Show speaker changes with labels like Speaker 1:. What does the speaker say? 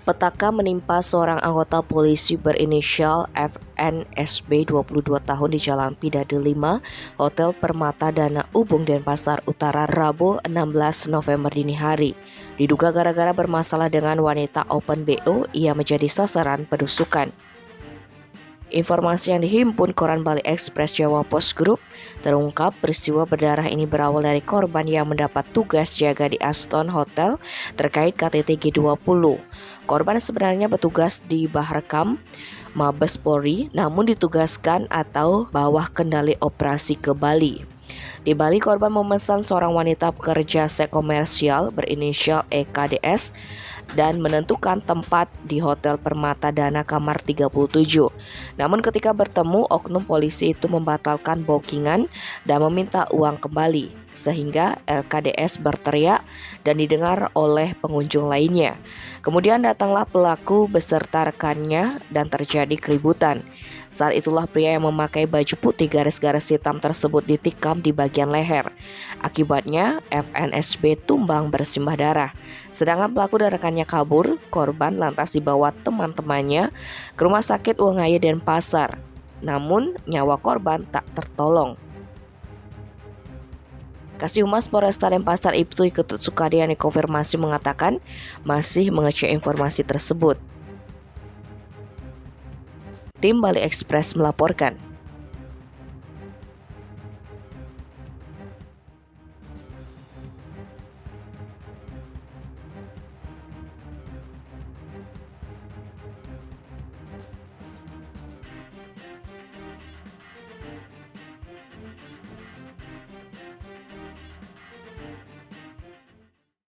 Speaker 1: Petaka menimpa seorang anggota polisi berinisial FNSB 22 tahun di Jalan Pidade 5, Hotel Permata Dana Ubung, Denpasar Utara, Rabu 16 November dini hari. Diduga gara-gara bermasalah dengan wanita open BO, ia menjadi sasaran penusukan. Informasi yang dihimpun koran Bali Express Jawa Post Group terungkap peristiwa berdarah ini berawal dari korban yang mendapat tugas jaga di Aston Hotel terkait KTT G20. Korban sebenarnya bertugas di Baharkam, Mabes Polri, namun ditugaskan atau bawah kendali operasi ke Bali. Di Bali, korban memesan seorang wanita pekerja seks komersial berinisial EKDS dan menentukan tempat di Hotel Permata Dana kamar 37. Namun ketika bertemu, oknum polisi itu membatalkan bookingan dan meminta uang kembali, sehingga LKDS berteriak dan didengar oleh pengunjung lainnya. Kemudian datanglah pelaku beserta rekannya dan terjadi keributan. Saat itulah pria yang memakai baju putih garis-garis hitam tersebut ditikam di bagian leher. Akibatnya FNSB tumbang bersimbah darah. Sedangkan pelaku dan rekannya kabur, korban lantas dibawa teman-temannya ke rumah sakit Uangaya Denpasar. Namun nyawa korban tak tertolong. Kasih Humas Polresta Denpasar Ibtu Ketut Sukadi yang dikonfirmasi mengatakan masih mengecek informasi tersebut. Tim Bali Express melaporkan.